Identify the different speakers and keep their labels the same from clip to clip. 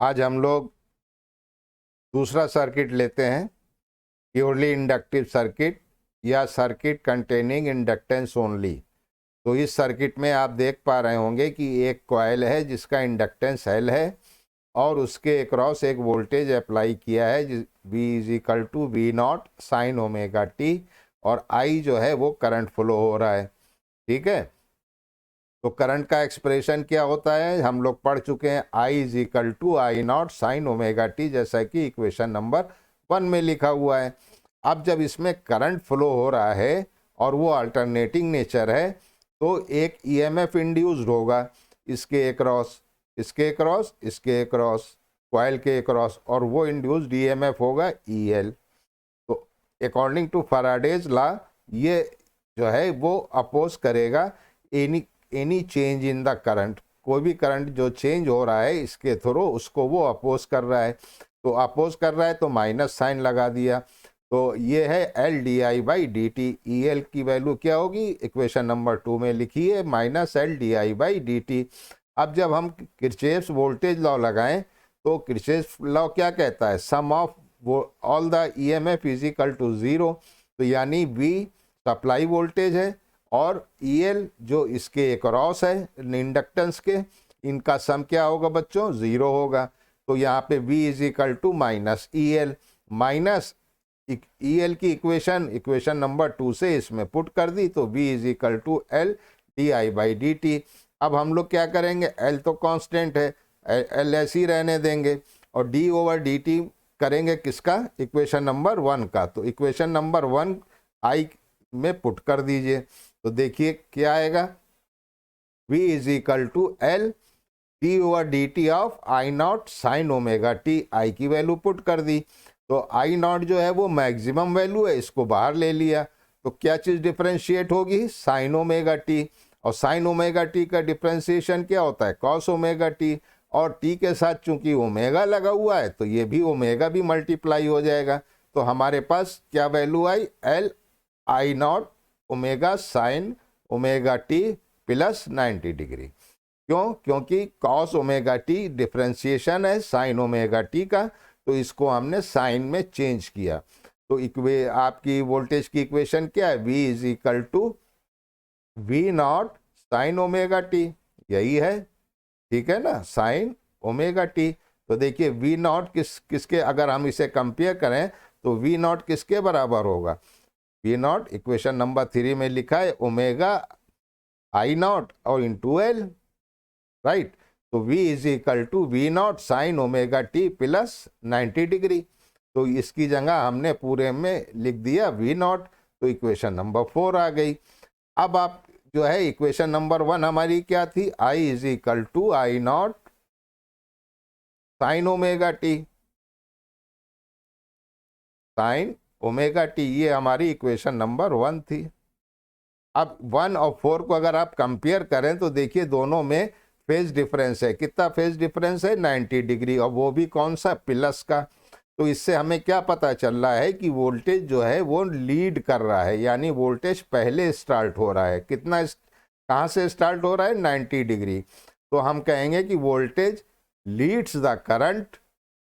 Speaker 1: आज हम लोग दूसरा सर्किट लेते हैं, प्योरली इंडक्टिव सर्किट या सर्किट कंटेनिंग इंडक्टेंस ओनली। तो इस सर्किट में आप देख पा रहे होंगे कि एक कॉइल है जिसका इंडक्टेंस एल है और उसके अक्रॉस एक वोल्टेज अप्लाई किया है V is equal to V naught sine omega T, और I जो है वो करंट फ्लो हो रहा है। ठीक है, तो करंट का एक्सप्रेशन क्या होता है हम लोग पढ़ चुके हैं, I is equal to I not sine omega T, जैसा कि इक्वेशन नंबर 1 में लिखा हुआ है। अब जब इसमें करंट फ्लो हो रहा है और वो अल्टरनेटिंग नेचर है, तो एक ईएमएफ इंड्यूस्ड होगा इसके अक्रॉस, इसके अक्रॉस, इसके अक्रॉस, कॉइल के अक्रॉस, और वो इंड्यूस्ड ईएमएफ होगा ईएल। तो अकॉर्डिंग टू फैराडेज लॉ ये जो है वो अपोज करेगा any change in the current. कोई भी करंट जो चेंज हो रहा है इसके थ्रू उसको वो अपोज कर रहा है। तो अपोज कर रहा है तो माइनस साइन लगा दिया। तो ये है L D I by D T. E L की वैल्यू क्या होगी, इक्वेशन नंबर 2 में लिखी है, minus L D I by D T. अब जब हम किरचॉफ्स वोल्टेज लॉ लगाएं तो किरचॉफ्स लॉ क्या कहता है, sum of all the E M F is equal to 0। तो यानी वी सप्लाई वोल्टेज है और ई एल जो इसके अक्रॉस है इंडक्टेंस के, इनका सम क्या होगा बच्चों, 0 होगा। तो यहाँ पे V is equal to minus E L, minus E L की इक्वेशन नंबर 2 से इसमें पुट कर दी, तो V is equal to L D I by D T. अब हम लोग क्या करेंगे, L तो कांस्टेंट है, L ऐसे ही रहने देंगे, और D ओवर डी टी करेंगे किसका, इक्वेशन नंबर 1 का। तो इक्वेशन नंबर 1 I में पुट कर दीजिए, तो देखिए क्या आएगा, V is equal to L T over D T of I not sine omega T. I की वैल्यू पुट कर दी, तो आई नॉट जो है वो मैक्सिमम वैल्यू है, इसको बाहर ले लिया, तो क्या चीज़ डिफ्रेंशिएट होगी, साइन ओमेगा टी। और साइन ओमेगा टी का डिफ्रेंशिएशन क्या होता है, कॉस ओमेगा टी। और टी के साथ चूंकि ओमेगा लगा हुआ है तो ये भी ओमेगा भी मल्टीप्लाई हो जाएगा। तो हमारे पास क्या value I, L I not omega sine omega T plus 90 degree. क्यों, क्योंकि कॉस ओमेगा टी डिफ्रेंशिएशन है साइन ओमेगा टी का, तो इसको हमने साइन में चेंज किया। तो आपकी वोल्टेज की इक्वेशन क्या है, V is equal to V naught sine omega T, यही है, ठीक है ना, साइन ओमेगा टी। तो देखिए V नॉट किसके, अगर हम इसे कंपेयर करें तो V नॉट किसके बराबर होगा, V नॉट इक्वेशन नंबर 3 में लिखा है ओमेगा आई नॉट और इंटू एल, राइट। तो V is equal to V naught sine omega T plus 90 degree. तो इसकी जगह हमने पूरे में लिख दिया V नॉट, तो इक्वेशन नंबर 4 आ गई। अब आप जो है इक्वेशन नंबर 1 हमारी क्या थी, I is equal to I not sine omega T, sine omega T, ये हमारी इक्वेशन नंबर 1 थी। अब 1 और 4 को अगर आप कंपेयर करें तो देखिए दोनों में फेज डिफरेंस है, कितना फेज डिफरेंस है, 90 डिग्री, और वो भी कौन सा, प्लस का। तो इससे हमें क्या पता चल रहा है कि वोल्टेज जो है वो लीड कर रहा है, यानी वोल्टेज पहले स्टार्ट हो रहा है। कितना, कहाँ से स्टार्ट हो रहा है, 90 डिग्री। तो हम कहेंगे कि voltage leads the current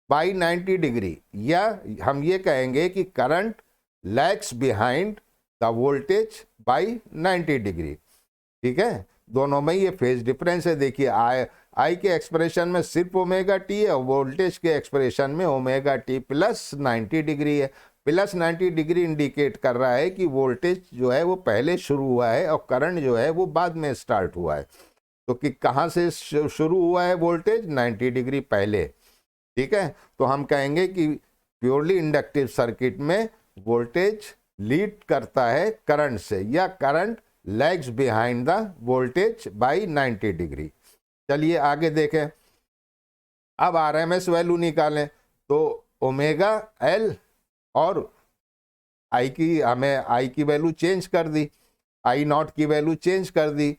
Speaker 1: by 90 degree, या हम ये कहेंगे कि current lags behind the voltage by 90 degree. ठीक है, दोनों में ये फेज डिफरेंस है। देखिए आई के एक्सप्रेशन में सिर्फ ओमेगा टी है, और वोल्टेज के एक्सप्रेशन में ओमेगा टी प्लस 90 डिग्री है। प्लस 90 डिग्री इंडिकेट कर रहा है कि वोल्टेज जो है वो पहले शुरू हुआ है और करंट जो है वो बाद में स्टार्ट हुआ है। तो कि कहाँ से शुरू हुआ है वोल्टेज, 90 डिग्री पहले। ठीक है, तो हम कहेंगे कि प्योरली इंडक्टिव सर्किट में वोल्टेज लीड करता है करंट से, या current lags behind the voltage by 90 degree. चलिए आगे देखें, अब आरएमएस वैल्यू निकालें। तो ओमेगा एल और आई की, हमें आई की वैल्यू चेंज कर दी, आई नॉट की वैल्यू चेंज कर दी,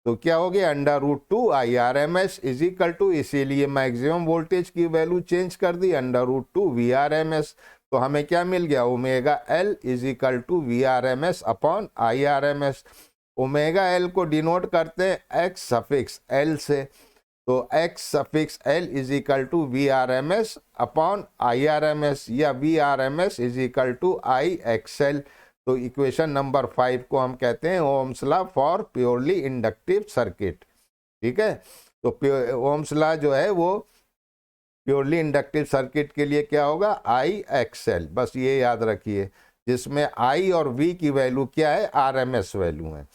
Speaker 1: तो क्या हो गया, √2 I R M S is equal to, इसीलिए मैक्सिमम वोल्टेज की वैल्यू चेंज कर दी, √2 वी आर एम एस। तो हमें क्या मिल गया, omega L is equal to V R M S upon I R M S. Omega L को डिनोट करते हैं एक्स सफिक्स एल से, तो x suffix l is equal to V R M S upon I R M S, या V R M S is equal to I X L. तो equation number 5 को हम कहते हैं Ohm's law for purely inductive circuit. ठीक है, तो Ohm's law जो है वो प्योरली इंडक्टिव सर्किट के लिए क्या होगा, आई एक्स एल, बस ये याद रखिए, जिसमें आई और वी की वैल्यू क्या है, आर एम एस वैल्यू है।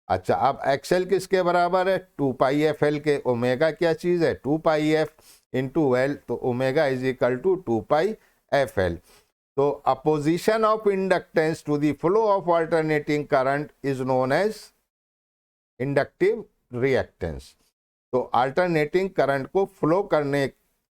Speaker 1: अच्छा, अब एक्सएल किसके बराबर है, 2 पाई एफ एल के। ओमेगा क्या चीज़ है, 2 पाई एफ इंटू एल, तो omega is equal to 2 pi F L. तो opposition of inductance to the flow of alternating current is known as inductive reactance. तो अल्टरनेटिंग करंट को flow करने,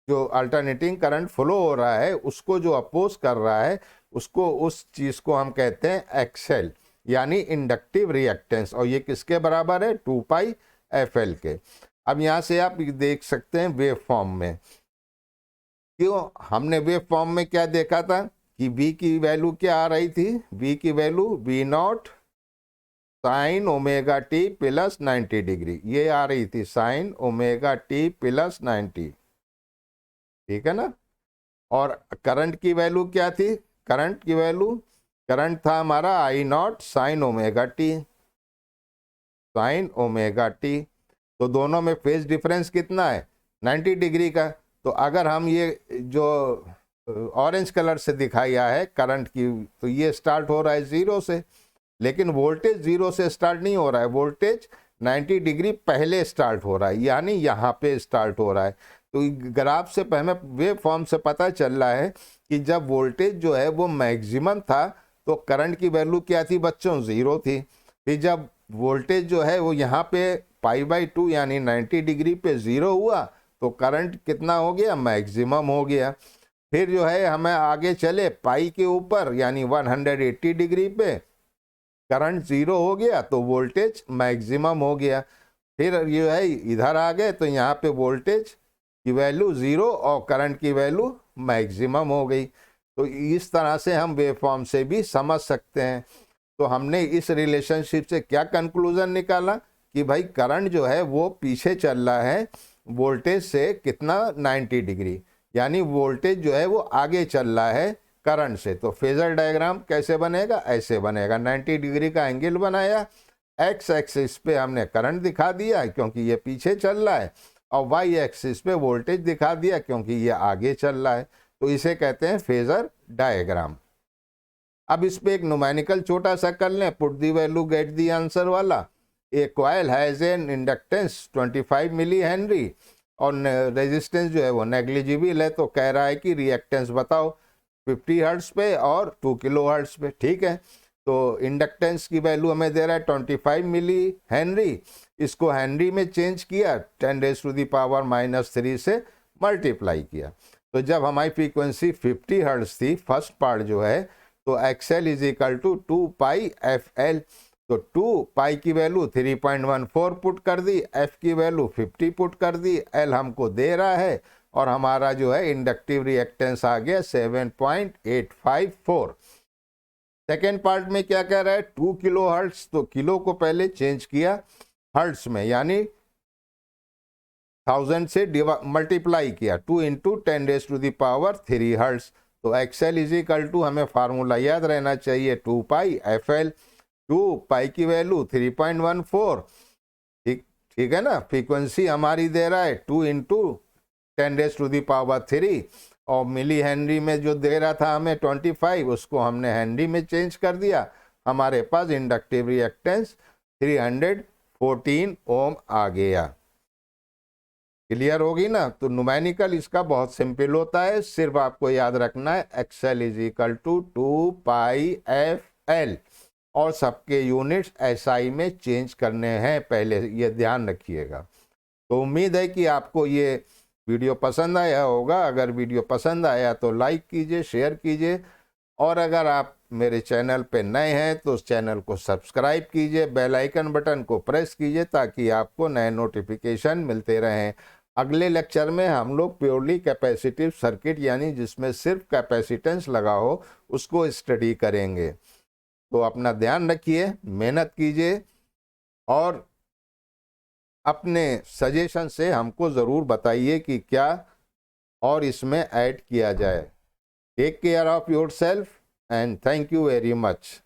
Speaker 1: जो अल्टरनेटिंग करंट फ्लो हो रहा है उसको जो अपोज कर रहा है उसको, उस चीज़ को हम कहते हैं एक्सएल, यानी इंडक्टिव रिएक्टेंस। और ये किसके बराबर है, 2 पाई एफ एल के। अब यहाँ से आप देख सकते हैं वेव फॉर्म में, क्यों हमने वेव फॉर्म में क्या देखा था कि v की वैल्यू क्या आ रही थी, v की value v not sine omega T plus 90 degree, ये आ रही थी साइन ओमेगा टी प्लस 90। ठीक है ना। और करंट की वैल्यू क्या थी, करंट की वैल्यू, करंट था हमारा I not sine omega T, sine omega t. तो दोनों में फेज डिफरेंस कितना है, 90 डिग्री का। तो अगर हम ये जो ऑरेंज कलर से दिखाया है करंट की, तो ये स्टार्ट हो रहा है 0 से, लेकिन वोल्टेज 0 से स्टार्ट नहीं हो रहा है, वोल्टेज 90 डिग्री पहले स्टार्ट हो रहा है, यानी यहाँ पे स्टार्ट हो रहा है। तो ग्राफ से हमें वेव फॉर्म से पता चल रहा है कि जब वोल्टेज जो है वो मैक्सिमम था तो करंट की वैल्यू क्या थी बच्चों, 0 थी। फिर जब वोल्टेज जो है वो यहाँ पे π/2 यानी 90 डिग्री पे 0 हुआ तो करंट कितना हो गया, मैक्सिमम हो गया। फिर जो है हमें आगे चले पाई के ऊपर यानी 180 डिग्री पे करंट 0 हो गया तो वोल्टेज मैक्सिमम हो गया। फिर जो है इधर आ गए तो यहाँ पे वोल्टेज की वैल्यू 0 और करंट की वैल्यू मैक्सिमम हो गई। तो इस तरह से हम वेव फॉर्म से भी समझ सकते हैं। तो हमने इस रिलेशनशिप से क्या कंक्लूजन निकाला कि भाई करंट जो है वो पीछे चल रहा है वोल्टेज से कितना, 90 डिग्री, यानी वोल्टेज जो है वो आगे चल रहा है करंट से। तो फेजर डायग्राम कैसे बनेगा, ऐसे बनेगा, 90 डिग्री का एंगल बनाया, एक्स एक्सिस पे हमने करंट दिखा दिया क्योंकि ये पीछे चल रहा है, और वाई एक्सिस पे वोल्टेज दिखा दिया क्योंकि ये आगे चल रहा है। तो इसे कहते हैं फेजर डायग्राम। अब इस पे एक न्यूमेरिकल छोटा सा कर लें, put the value get the answer वाला। A coil has an inductance 25 milli henry और रेजिस्टेंस जो है वो नेग्लिजिबल है, तो कह रहा है कि रिएक्टेंस बताओ 50 हर्ट्ज पे और 2 किलो हर्ट्ज पे। ठीक है, तो इंडक्टेंस की वैल्यू हमें दे रहा है 25 मिली हेनरी, इसको हेनरी में चेंज किया, 10⁻³ से मल्टीप्लाई किया। तो जब हमारी फ्रीक्वेंसी 50 हर्ट्ज थी, फर्स्ट पार्ट जो है, तो X L is equal to 2 pi F L. तो 2 पाई की वैल्यू 3.14 पुट कर दी, एफ की वैल्यू 50 पुट कर दी, एल हमको दे रहा है, और हमारा जो है इंडक्टिव रिएक्टेंस आ गया 7.854। सेकेंड पार्ट में क्या कह रहा है, 2 किलो हर्ट्ज, तो किलो को पहले चेंज किया हर्ट्ज में, यानी 1000 से मल्टीप्लाई किया, 2 इंटू 10⁻³ हर्ट्ज। तो एक्सएल इज इक्वल टू, हमें फार्मूला याद रहना चाहिए, 2 पाई एफ एल। 2 पाई की वैल्यू 3.14, ठीक है ना। फ्रीक्वेंसी हमारी दे रहा है 2 इंटू 10⁻³ और मिली हेनरी में जो दे रहा था हमें 25, उसको हमने हेनरी में चेंज कर दिया, हमारे पास इंडक्टिव रिएक्टेंस 314 ओम आ गया। क्लियर होगी ना। तो न्यूमेरिकल इसका बहुत सिंपल होता है, सिर्फ आपको याद रखना है X L is equal to 2 pi F L, और सबके यूनिट्स एसआई में चेंज करने हैं पहले, ये ध्यान रखिएगा। तो उम्मीद है कि आपको ये वीडियो पसंद आया होगा। अगर वीडियो पसंद आया तो लाइक कीजिए, शेयर कीजिए, और अगर आप मेरे चैनल पे नए हैं तो उस चैनल को सब्सक्राइब कीजिए, बेल आइकन बटन को प्रेस कीजिए ताकि आपको नए नोटिफिकेशन मिलते रहें। अगले लेक्चर में हम लोग प्योरली कैपेसिटिव सर्किट, यानी जिसमें सिर्फ कैपेसिटेंस लगा हो, उसको स्टडी करेंगे। तो अपना ध्यान रखिए, मेहनत कीजिए, और अपने सजेशन से हमको ज़रूर बताइए कि क्या और इसमें ऐड किया जाए। Take care of yourself and thank you very much.